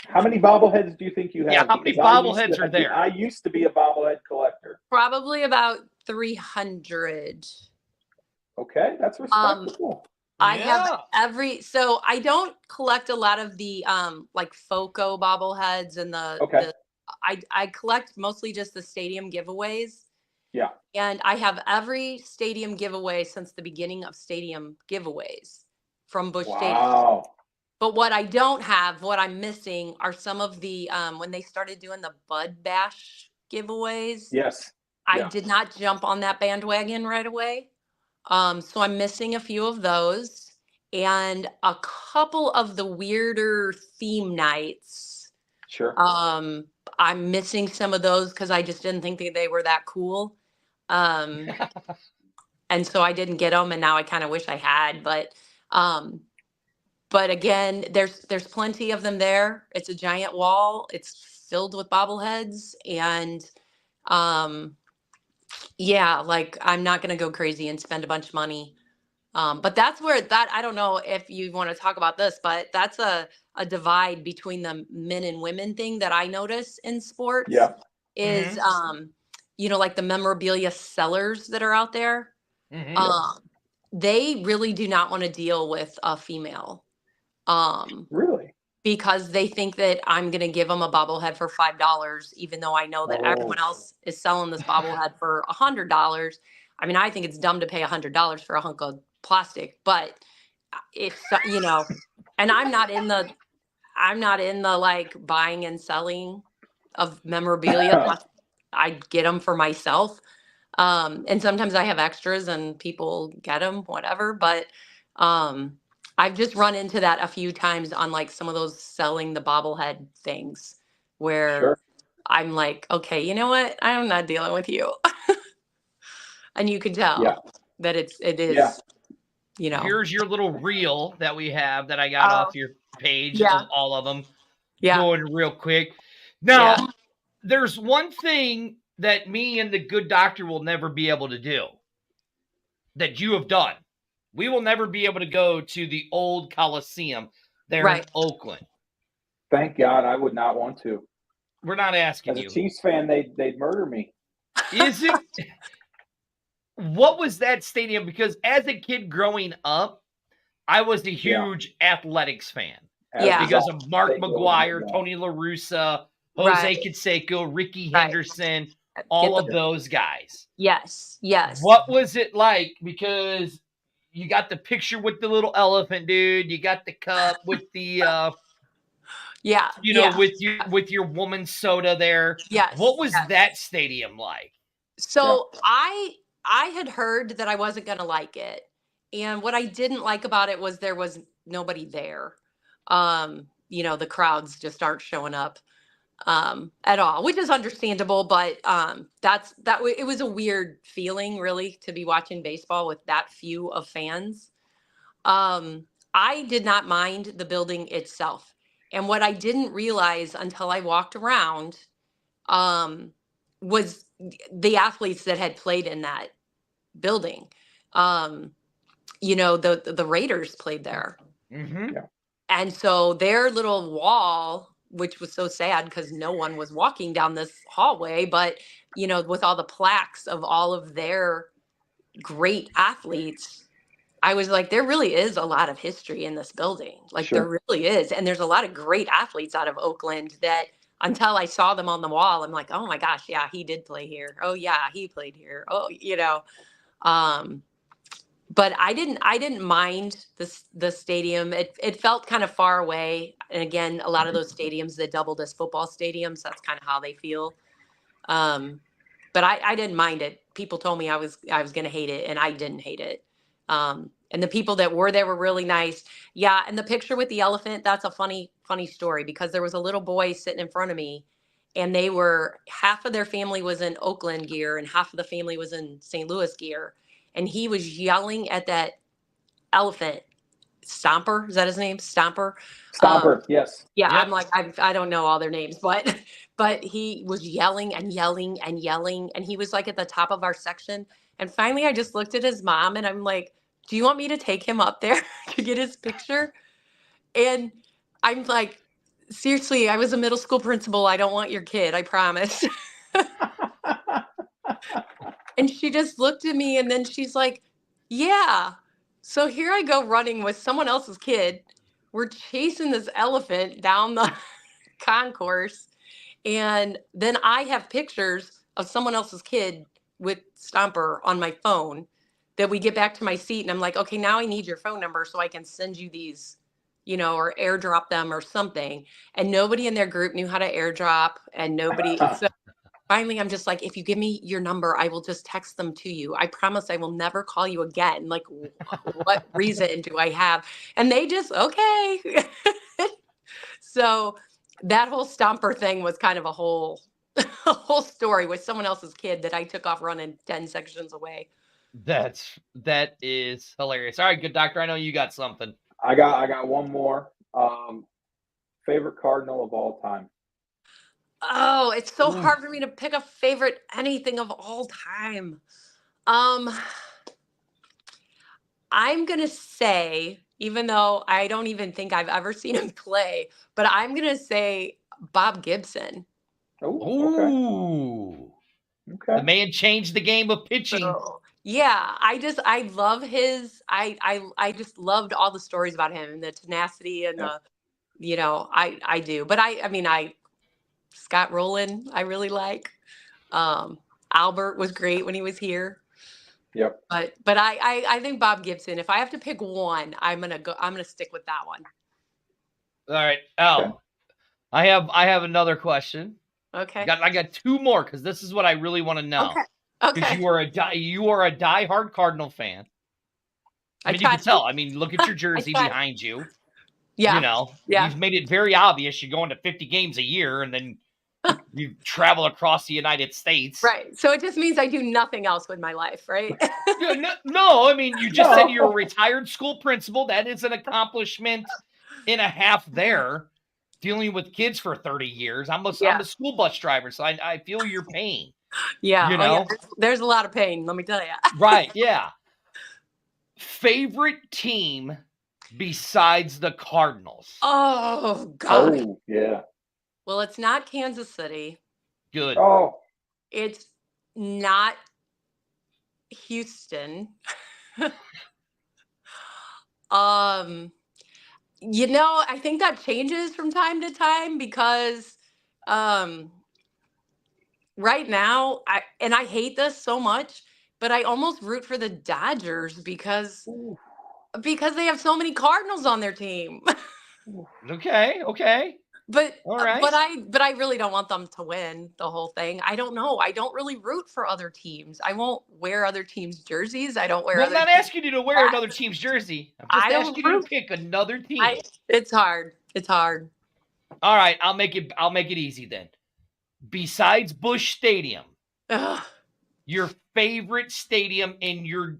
[SPEAKER 2] How many bobbleheads do you think you have?
[SPEAKER 1] Yeah, how many bobbleheads are there?
[SPEAKER 2] I used to be a bobblehead collector.
[SPEAKER 3] Probably about 300.
[SPEAKER 2] Okay, that's respectable.
[SPEAKER 3] I have so I don't collect a lot of the like FOCO bobbleheads and I collect mostly just the stadium giveaways.
[SPEAKER 2] Yeah.
[SPEAKER 3] And I have every stadium giveaway since the beginning of stadium giveaways from Busch Stadium. But what I don't have, what I'm missing, are some of the when they started doing the Bud Bash giveaways.
[SPEAKER 2] Yes.
[SPEAKER 3] I did not jump on that bandwagon right away. So I'm missing a few of those and a couple of the weirder theme nights.
[SPEAKER 2] Sure.
[SPEAKER 3] I'm missing some of those because I just didn't think that they were that cool. And so I didn't get them, and now I kind of wish I had, but again, there's plenty of them there. It's a giant wall. It's filled with bobbleheads, and yeah, like I'm not gonna go crazy and spend a bunch of money. But that's where I don't know if you want to talk about this, but that's a divide between the men and women thing that I notice in sports.
[SPEAKER 2] Yeah.
[SPEAKER 3] Is like the memorabilia sellers that are out there. They really do not want to deal with a female.
[SPEAKER 2] Really?
[SPEAKER 3] Because they think that I'm going to give them a bobblehead for $5, even though I know that everyone else is selling this bobblehead for $100. I mean, I think it's dumb to pay $100 for a hunk of plastic, but if and I'm not in the like buying and selling of memorabilia. I get them for myself. And sometimes I have extras and people get them, whatever. But I've just run into that a few times on like some of those selling the bobblehead things where I'm like, okay, you know what? I'm not dealing with you. And you can
[SPEAKER 2] Yeah.
[SPEAKER 3] tell that it
[SPEAKER 2] Yeah.
[SPEAKER 3] is, you know.
[SPEAKER 1] Here's your little reel that we have that I got
[SPEAKER 3] Oh,
[SPEAKER 1] off your page
[SPEAKER 3] yeah,
[SPEAKER 1] of all of them.
[SPEAKER 3] yeah,
[SPEAKER 1] Going real quick.
[SPEAKER 3] yeah.
[SPEAKER 1] Now, there's one thing that me and the good doctor will never be able to do that you have done. We will never be able to go to the old Coliseum there in
[SPEAKER 3] Right.
[SPEAKER 1] Oakland.
[SPEAKER 2] Thank God I would not want to.
[SPEAKER 1] We're not asking
[SPEAKER 2] As a
[SPEAKER 1] you.
[SPEAKER 2] Chiefs fan, they'd murder me.
[SPEAKER 1] Is it? What was that stadium? Because as a kid growing up, I was a
[SPEAKER 2] Yeah.
[SPEAKER 1] huge athletics fan
[SPEAKER 2] As
[SPEAKER 3] Yeah.
[SPEAKER 2] was all
[SPEAKER 1] because of Mark
[SPEAKER 2] state building as
[SPEAKER 1] McGuire,
[SPEAKER 2] well.
[SPEAKER 1] Tony La Russa, Jose
[SPEAKER 3] Right.
[SPEAKER 1] Canseco, Ricky
[SPEAKER 3] Right.
[SPEAKER 1] Henderson,
[SPEAKER 3] Get
[SPEAKER 1] all
[SPEAKER 3] the
[SPEAKER 1] of those guys.
[SPEAKER 3] yes, yes.
[SPEAKER 1] What was it like? Because you got the picture with the little elephant, dude. You got the cup with the
[SPEAKER 3] Yeah,
[SPEAKER 1] you know,
[SPEAKER 3] yeah,
[SPEAKER 1] with your woman soda there.
[SPEAKER 3] yes,
[SPEAKER 1] What was
[SPEAKER 3] yes.
[SPEAKER 1] that stadium like?
[SPEAKER 3] So I had heard that I wasn't gonna like it. And what I didn't like about it was there was nobody there. You know, the crowds just aren't showing up at all, which is understandable, but it was a weird feeling really to be watching baseball with that few of fans. I did not mind the building itself. And what I didn't realize until I walked around um, was the athletes that had played in that building. Um, you know, the Raiders played there.
[SPEAKER 1] Mm-hmm.
[SPEAKER 2] Yeah.
[SPEAKER 3] And so their little wall, which was so sad because no one was walking down this hallway, but, you know, with all the plaques of all of their great athletes, I was like, there really is a lot of history in this building. Like
[SPEAKER 2] Sure.
[SPEAKER 3] there really is. And there's a lot of great athletes out of Oakland that until I saw them on the wall, I'm like, oh my gosh, yeah, he did play here. Oh yeah, he played here. Oh, you know. Um, but I didn't mind the stadium. It felt kind of far away. And again, a lot of those stadiums that doubled as football stadiums, that's kind of how they feel. Um, but I didn't mind it. People told me I was gonna hate it, and I didn't hate it. And the people that were there were really nice. Yeah, and the picture with the elephant, that's a funny story because there was a little boy sitting in front of me, and they were half of their family was in Oakland gear and half of the family was in St. Louis gear, and he was yelling at that elephant. Stomper, is that his name? Stomper. Um,
[SPEAKER 2] Stomper, yes.
[SPEAKER 3] yeah,
[SPEAKER 1] Yep.
[SPEAKER 3] I'm like I don't know all their names, but but he was yelling and yelling and yelling, and he was like at the top of our section. And finally, I just looked at his mom, and I'm like, "Do you want me to take him up there to get his picture?" And I'm like, "Seriously, I was a middle school principal. I don't want your kid. I promise." And she just looked at me, and then she's like, "Yeah." So here I go running with someone else's kid. We're chasing this elephant down the concourse. And then I have pictures of someone else's kid with Stomper on my phone that we get back to my seat. And I'm like, okay, now I need your phone number so I can send you these, you know, or airdrop them or something. And nobody in their group knew how to airdrop. And nobody, so finally, I'm just like, if you give me your number, I will just text them to you. I promise I will never call you again. Like, what reason do I have? And they just, okay. So that whole Stomper thing was kind of a whole a whole story with someone else's kid that I took off running 10 sections away.
[SPEAKER 1] That is hilarious. All right, good doctor. I know you got something.
[SPEAKER 2] I got one more. Favorite Cardinal of all time.
[SPEAKER 3] Oh, it's so
[SPEAKER 1] Ooh.
[SPEAKER 3] hard for me to pick a favorite anything of all time. Um, I'm gonna say, even though I don't even think I've ever seen him play, but I'm gonna say Bob Gibson.
[SPEAKER 2] Oh, okay.
[SPEAKER 1] Ooh.
[SPEAKER 2] Okay.
[SPEAKER 1] The man changed the game of pitching.
[SPEAKER 3] So yeah, I love his I just loved all the stories about him and the tenacity and
[SPEAKER 2] Yeah.
[SPEAKER 3] the you know, I do. But I mean I Scott Rowland, I really like. Um, Albert was great when he was here.
[SPEAKER 2] Yep.
[SPEAKER 3] But I think Bob Gibson, if I have to pick one, I'm gonna stick with that one.
[SPEAKER 1] All right.
[SPEAKER 2] Okay.
[SPEAKER 1] Oh, I have another question.
[SPEAKER 3] Okay.
[SPEAKER 1] I got two more because this is what I really want to know.
[SPEAKER 3] Okay.
[SPEAKER 1] Because
[SPEAKER 3] Okay.
[SPEAKER 1] you are a diehard Cardinal fan. I mean, you
[SPEAKER 3] try
[SPEAKER 1] can tell. I mean, look at your jersey
[SPEAKER 3] try.
[SPEAKER 1] behind you.
[SPEAKER 3] Yeah.
[SPEAKER 1] You know,
[SPEAKER 3] Yeah.
[SPEAKER 1] you've made it very obvious you're going to 50 games a year, and then You travel across the United States.
[SPEAKER 3] Right. So it just means I do nothing else with my life, right?
[SPEAKER 1] No, I mean, you just said you're a
[SPEAKER 2] No.
[SPEAKER 1] retired school principal. That is an accomplishment and a half there. Dealing with kids for 30 years. I'm
[SPEAKER 3] Yeah.
[SPEAKER 1] a school bus driver, so I feel your pain.
[SPEAKER 3] Yeah.
[SPEAKER 1] You
[SPEAKER 3] Oh, yeah.
[SPEAKER 1] know?
[SPEAKER 3] There's a lot of pain, let me tell you.
[SPEAKER 1] Right, yeah. Favorite team besides the Cardinals?
[SPEAKER 3] Oh, God.
[SPEAKER 2] Oh, yeah.
[SPEAKER 3] Well, it's not Kansas City.
[SPEAKER 1] Good.
[SPEAKER 2] Oh,
[SPEAKER 3] It's not Houston. I think that changes from time to time because right now I hate this so much, but I almost root for the Dodgers because
[SPEAKER 2] ooh,
[SPEAKER 3] they have so many Cardinals on their team.
[SPEAKER 2] ooh.
[SPEAKER 1] Okay.
[SPEAKER 3] But
[SPEAKER 1] All right.
[SPEAKER 3] I really don't want them to win the whole thing. I don't know. I don't really root for other teams. I won't wear other teams' jerseys. I don't wear
[SPEAKER 1] Well, I'm
[SPEAKER 3] other
[SPEAKER 1] not
[SPEAKER 3] teams'
[SPEAKER 1] asking you to wear
[SPEAKER 3] hats.
[SPEAKER 1] another team's jersey. I'm just
[SPEAKER 3] I don't
[SPEAKER 1] asking you to
[SPEAKER 3] root.
[SPEAKER 1] pick another team.
[SPEAKER 3] It's hard. It's hard.
[SPEAKER 1] All right, I'll make it easy then. Besides Busch Stadium,
[SPEAKER 3] Ugh.
[SPEAKER 1] your favorite stadium in your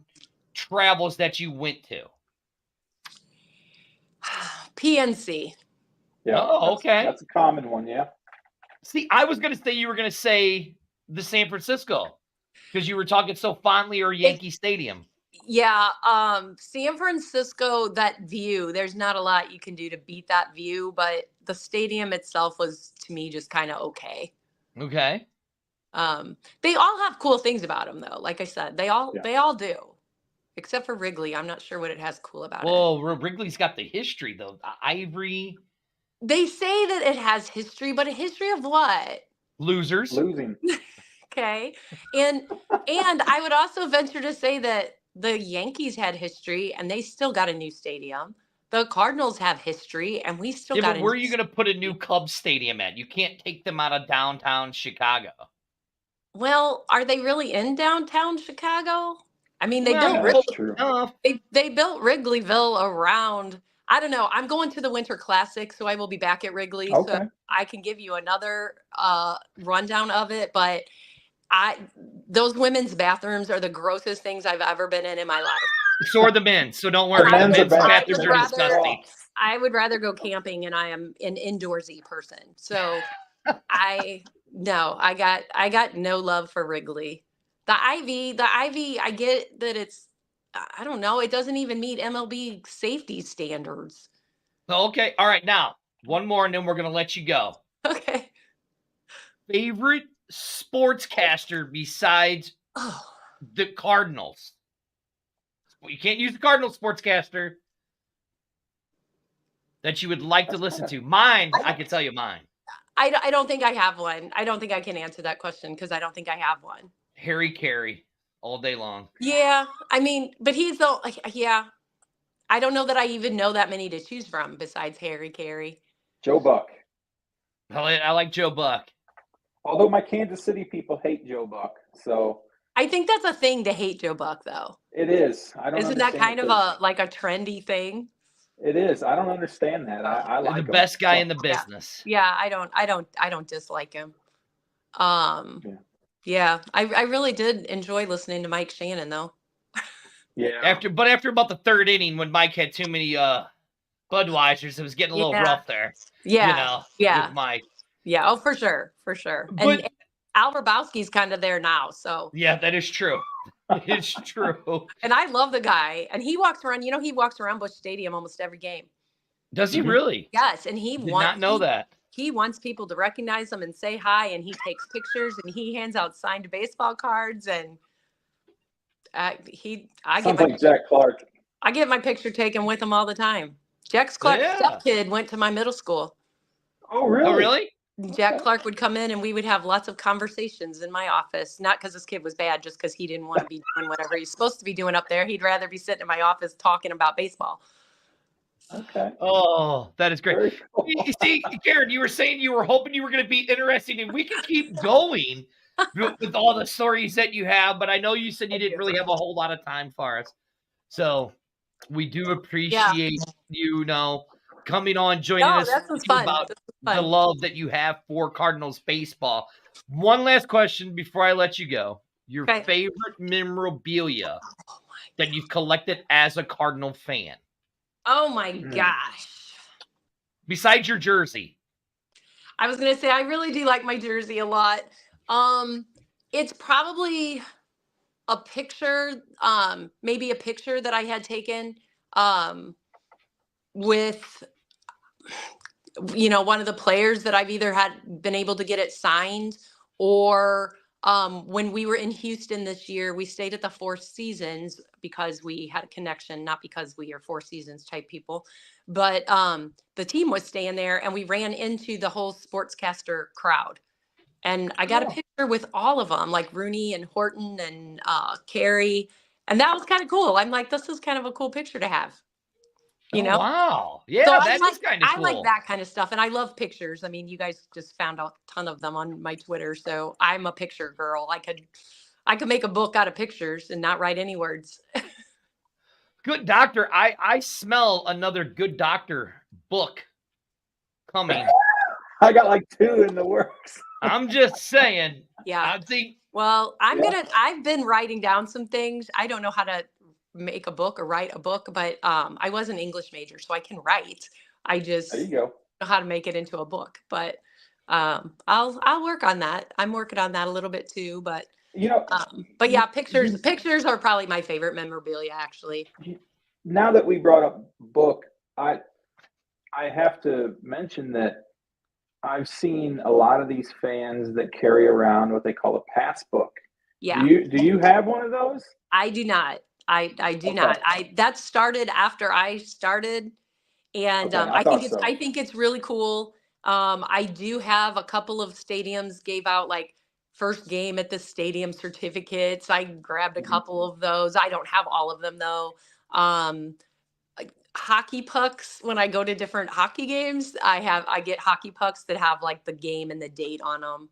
[SPEAKER 1] travels that you went to?
[SPEAKER 3] PNC.
[SPEAKER 2] Yeah.
[SPEAKER 1] Oh, okay.
[SPEAKER 2] That's a common one, yeah.
[SPEAKER 1] See, I was going to say you were going to say the San Francisco because you were talking so fondly or Yankee Stadium.
[SPEAKER 3] Yeah, San Francisco, that view, there's not a lot you can do to beat that view, but the stadium itself was, to me, just kind of okay.
[SPEAKER 1] Okay.
[SPEAKER 3] They all have cool things about them, though. Like I said, they all do, except for Wrigley. I'm not sure what it has cool about it.
[SPEAKER 1] Well, Wrigley's got the history, though. Ivory.
[SPEAKER 3] They say that it has history, but a history of what?
[SPEAKER 1] Losers.
[SPEAKER 2] Losing.
[SPEAKER 3] Okay. And I would also venture to say that the Yankees had history and they still got a new stadium. The Cardinals have history and we still got
[SPEAKER 1] but
[SPEAKER 3] a
[SPEAKER 1] where are
[SPEAKER 3] new
[SPEAKER 1] you going to put a new Cubs stadium at? You can't take them out of downtown Chicago.
[SPEAKER 3] Well, are they really in downtown Chicago? I mean, they
[SPEAKER 1] Well,
[SPEAKER 3] built
[SPEAKER 2] That's
[SPEAKER 3] Wrigley,
[SPEAKER 2] true.
[SPEAKER 3] they built Wrigleyville around. I don't know. I'm going to the Winter Classic, so I will be back at Wrigley. So
[SPEAKER 2] Okay.
[SPEAKER 3] I can give you another rundown of it. But those women's bathrooms are the grossest things I've ever been in my life.
[SPEAKER 1] So are the men's, so don't worry. The
[SPEAKER 2] men's
[SPEAKER 1] men's
[SPEAKER 2] are bad.
[SPEAKER 1] bathrooms are disgusting.
[SPEAKER 3] I would rather go camping, and I am an indoorsy person. So I got no love for Wrigley. The Ivy, I get that it's, I don't know, it doesn't even meet MLB safety standards.
[SPEAKER 1] Okay. All right. Now, one more, and then we're going to let you go.
[SPEAKER 3] Okay.
[SPEAKER 1] Favorite sportscaster besides the Cardinals? You can't use the Cardinals sportscaster that you would like to listen to. Mine, I can tell you mine.
[SPEAKER 3] I don't think I have one. I don't think I can answer that question because I don't think I have one.
[SPEAKER 1] Harry Carey, all day long.
[SPEAKER 3] Yeah, I mean, but yeah. I don't know that I even know that many to choose from besides Harry Carey.
[SPEAKER 2] Joe Buck.
[SPEAKER 1] I like Joe Buck.
[SPEAKER 2] Although my Kansas City people hate Joe Buck, so
[SPEAKER 3] I think that's a thing to hate Joe Buck, though.
[SPEAKER 2] it is. I don't.
[SPEAKER 3] Isn't that kind of
[SPEAKER 2] a
[SPEAKER 3] trendy thing?
[SPEAKER 2] It is. I don't understand that. I like
[SPEAKER 1] the
[SPEAKER 2] him.
[SPEAKER 1] best guy in the business.
[SPEAKER 3] Yeah, I don't dislike him. Yeah, I really did enjoy listening to Mike Shannon though.
[SPEAKER 2] Yeah.
[SPEAKER 1] After about the third inning, when Mike had too many Budweisers, it was getting a little rough there.
[SPEAKER 3] Yeah.
[SPEAKER 1] With Mike.
[SPEAKER 3] Yeah. Oh, for sure.
[SPEAKER 1] But,
[SPEAKER 3] and Al Rabowski's kind of there now, so.
[SPEAKER 1] Yeah, that is true. It's true.
[SPEAKER 3] And I love the guy, and he walks around. He walks around Busch Stadium almost every game.
[SPEAKER 1] Does he really?
[SPEAKER 3] Yes, and he
[SPEAKER 1] did not know that.
[SPEAKER 3] He wants people to recognize him and say hi, and he takes pictures, and he hands out signed baseball cards, and
[SPEAKER 2] Sounds like Jack Clark.
[SPEAKER 3] I get my picture taken with him all the time. Jack Clark's stepkid went to my middle school.
[SPEAKER 2] Oh, really?
[SPEAKER 1] Oh, really?
[SPEAKER 3] Jack Clark would come in, and we would have lots of conversations in my office. Not because this kid was bad, just because he didn't want to be doing whatever he's supposed to be doing up there. He'd rather be sitting in my office talking about baseball.
[SPEAKER 2] Okay.
[SPEAKER 1] Oh, that is great.
[SPEAKER 2] Cool.
[SPEAKER 1] You see, Karen, you were saying you were hoping you were going to be interesting, and we can keep going with all the stories that you have, but I know you said you didn't really have a whole lot of time for us. So we do appreciate coming on, joining
[SPEAKER 3] No,
[SPEAKER 1] us
[SPEAKER 3] this was
[SPEAKER 1] speaking
[SPEAKER 3] fun.
[SPEAKER 1] about
[SPEAKER 3] This was
[SPEAKER 1] the
[SPEAKER 3] fun.
[SPEAKER 1] love that you have for Cardinals baseball. One last question before I let you go. Your
[SPEAKER 3] Okay.
[SPEAKER 1] favorite memorabilia
[SPEAKER 3] Oh my,
[SPEAKER 1] that you've collected as a Cardinal fan,
[SPEAKER 3] oh my
[SPEAKER 2] Mm.
[SPEAKER 3] gosh.
[SPEAKER 1] besides your jersey?
[SPEAKER 3] I was gonna say I really do like my jersey a lot. It's probably a picture, maybe a picture that I had taken with one of the players that I've either had been able to get it signed, or when we were in Houston this year, we stayed at the Four Seasons because we had a connection, not because we are Four Seasons type people, but the team was staying there and we ran into the whole sportscaster crowd. And I got a
[SPEAKER 2] Oh.
[SPEAKER 3] picture with all of them, like Rooney and Horton and Carey. And that was kind of cool. I'm like, this is kind of a cool picture to have, you
[SPEAKER 1] Oh,
[SPEAKER 3] know?
[SPEAKER 1] wow.
[SPEAKER 3] So
[SPEAKER 1] Yeah, that is kind of
[SPEAKER 3] I like
[SPEAKER 1] cool.
[SPEAKER 3] that kind of stuff, and I love pictures. I mean, you guys just found out a ton of them on my Twitter, so I'm a picture girl. I could make a book out of pictures and not write any words.
[SPEAKER 1] Good Doctor. I smell another Good Doctor book coming.
[SPEAKER 2] I got like 2 in the works.
[SPEAKER 1] I'm just saying.
[SPEAKER 3] Yeah.
[SPEAKER 1] I think
[SPEAKER 3] Well,
[SPEAKER 2] Yeah.
[SPEAKER 3] I've been writing down some things. I don't know how to make a book or write a book, but I was an English major, so I can write. I just
[SPEAKER 2] There you go.
[SPEAKER 3] know how to make it into a book. But I'll work on that. I'm working on that a little bit too, but
[SPEAKER 2] You know,
[SPEAKER 3] but yeah,
[SPEAKER 2] you-
[SPEAKER 3] pictures are probably my favorite memorabilia, actually.
[SPEAKER 2] now that we brought up book, I have to mention that I've seen a lot of these fans that carry around what they call a pass book.
[SPEAKER 3] Yeah,
[SPEAKER 2] Do you have one of those?
[SPEAKER 3] I do not. I do
[SPEAKER 2] Okay.
[SPEAKER 3] not. That started after I started, and
[SPEAKER 2] Okay, I thought so.
[SPEAKER 3] I think it's really cool. I do have a couple of stadiums gave out like first game at the stadium certificates. I grabbed a
[SPEAKER 2] Mhm.
[SPEAKER 3] couple of those. I don't have all of them though. Like hockey pucks, when I go to different hockey games, I get hockey pucks that have like the game and the date on them.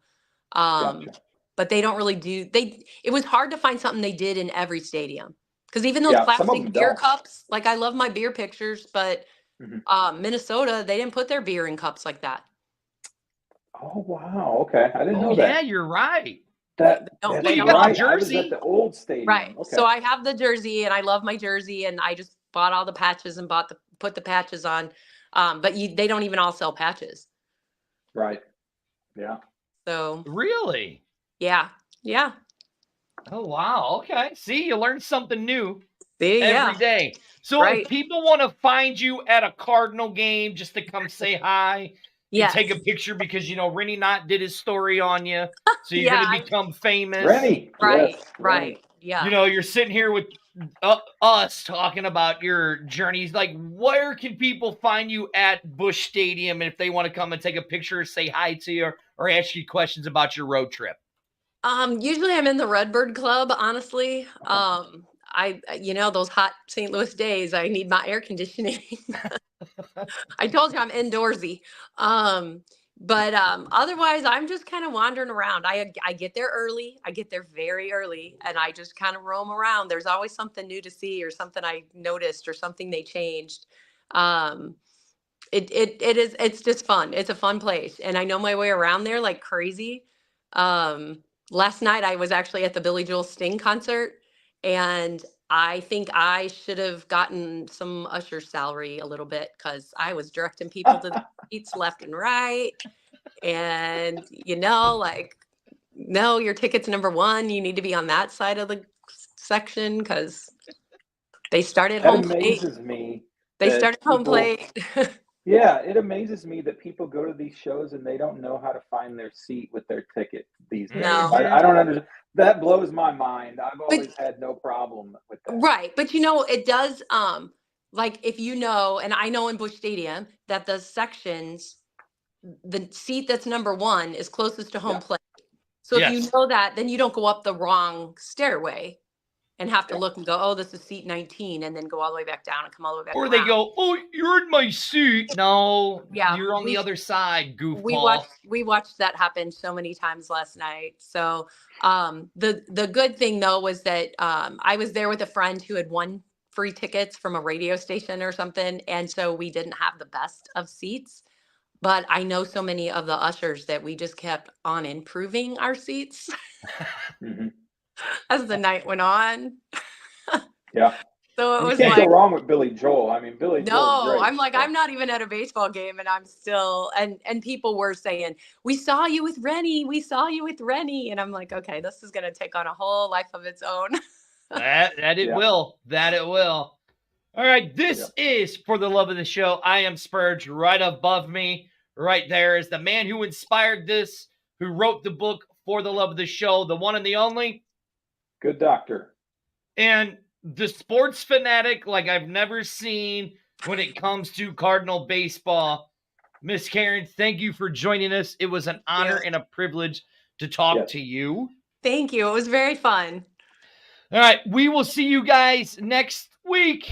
[SPEAKER 2] Gotcha.
[SPEAKER 3] But they don't really do they it was hard to find something they did in every stadium. Because even those
[SPEAKER 2] Yeah, some of them
[SPEAKER 3] plastic beer
[SPEAKER 2] don't.
[SPEAKER 3] cups, like I love my beer pictures, but
[SPEAKER 2] Mhm.
[SPEAKER 3] Minnesota, they didn't put their beer in cups like that.
[SPEAKER 2] Oh wow. Okay, I didn't
[SPEAKER 1] oh
[SPEAKER 2] know
[SPEAKER 1] yeah,
[SPEAKER 2] that.
[SPEAKER 1] you're right.
[SPEAKER 2] That
[SPEAKER 3] Don't
[SPEAKER 2] that's
[SPEAKER 1] Well,
[SPEAKER 3] they
[SPEAKER 1] you
[SPEAKER 3] don't
[SPEAKER 1] got the
[SPEAKER 2] right. I was at
[SPEAKER 1] jersey.
[SPEAKER 2] the old stadium.
[SPEAKER 3] Right.
[SPEAKER 2] Okay.
[SPEAKER 3] So I have the jersey and I love my jersey and I just bought all the patches and put the patches on. But they don't even all sell patches.
[SPEAKER 2] Right. Yeah.
[SPEAKER 3] So
[SPEAKER 1] Really?
[SPEAKER 3] yeah. Yeah.
[SPEAKER 1] Oh wow. Okay. See, you learn something new
[SPEAKER 3] See,
[SPEAKER 1] every
[SPEAKER 3] yeah.
[SPEAKER 1] day. So if
[SPEAKER 3] Right.
[SPEAKER 1] people want to find you at a Cardinal game just to come say hi and
[SPEAKER 3] Yes.
[SPEAKER 1] take a picture because Rennie Knott did his story on you, so you're
[SPEAKER 3] Yeah.
[SPEAKER 1] going to become famous.
[SPEAKER 2] Rennie.
[SPEAKER 3] Right.
[SPEAKER 2] Yes.
[SPEAKER 3] Right.
[SPEAKER 2] Rennie.
[SPEAKER 3] Yeah.
[SPEAKER 1] You're sitting here with us talking about your journeys. Like, where can people find you at Busch Stadium if they want to come and take a picture, say hi to you, or ask you questions about your road trip?
[SPEAKER 3] Usually I'm in the Redbird Club, honestly. Those hot St. Louis days, I need my air conditioning. I told you I'm indoorsy. But otherwise I'm just kind of wandering around. I get there early. I get there very early and I just kind of roam around. There's always something new to see or something I noticed or something they changed. Um, it's just fun. It's a fun place. And I know my way around there like crazy. Last night I was actually at the Billy Joel Sting concert and I think I should have gotten some usher salary a little bit because I was directing people to the seats left and right. And like, no, your ticket's number one. You need to be on that side of the section because they started
[SPEAKER 2] That
[SPEAKER 3] home plate.
[SPEAKER 2] amazes me
[SPEAKER 3] They
[SPEAKER 2] that
[SPEAKER 3] started home
[SPEAKER 2] people.
[SPEAKER 3] plate.
[SPEAKER 2] Yeah, it amazes me that people go to these shows and they don't know how to find their seat with their ticket these days.
[SPEAKER 3] No.
[SPEAKER 2] I don't understand. That blows my mind. I've
[SPEAKER 3] But
[SPEAKER 2] always had no problem with that.
[SPEAKER 3] right, but it does like if and I know in Busch Stadium that the sections, the seat that's number one is closest to home
[SPEAKER 2] Yeah.
[SPEAKER 3] plate. So if you
[SPEAKER 1] Yes.
[SPEAKER 3] know that, then you don't go up the wrong stairway and have to
[SPEAKER 2] Yeah.
[SPEAKER 3] look and go, oh, this is seat 19, and then go all the way back down and come all the way back
[SPEAKER 1] Or
[SPEAKER 3] around.
[SPEAKER 1] they go, "Oh, you're in my seat." No,
[SPEAKER 3] Yeah,
[SPEAKER 1] you're on the other side,
[SPEAKER 3] we
[SPEAKER 1] goofball.
[SPEAKER 3] watched that happen so many times last night. So the good thing though was that I was there with a friend who had won free tickets from a radio station or something. And so we didn't have the best of seats. But I know so many of the ushers that we just kept on improving our seats
[SPEAKER 2] Mm-hmm.
[SPEAKER 3] as the night went on.
[SPEAKER 2] Yeah.
[SPEAKER 3] So it
[SPEAKER 2] You
[SPEAKER 3] was
[SPEAKER 2] can't
[SPEAKER 3] like,
[SPEAKER 2] go wrong with Billy Joel. I mean, Billy Joel's
[SPEAKER 3] no,
[SPEAKER 2] great.
[SPEAKER 3] I'm like,
[SPEAKER 2] So.
[SPEAKER 3] I'm not even at a baseball game and I'm still, and people were saying, we saw you with Rennie. We saw you with Rennie. And I'm like, okay, this is going to take on a whole life of its own.
[SPEAKER 1] That it
[SPEAKER 2] Yeah.
[SPEAKER 1] will. That it will. All right, this is For the Love of the Show. I am Spurge. Right above me, right there, is the man who inspired this, who wrote the book For the Love of the Show, the one and the only.
[SPEAKER 2] Good doctor.
[SPEAKER 1] And the sports fanatic like I've never seen when it comes to Cardinal baseball. Miss Karen, thank you for joining us. It was an honor and a privilege to talk to you.
[SPEAKER 3] Thank you. It was very fun.
[SPEAKER 1] All right, we will see you guys next week.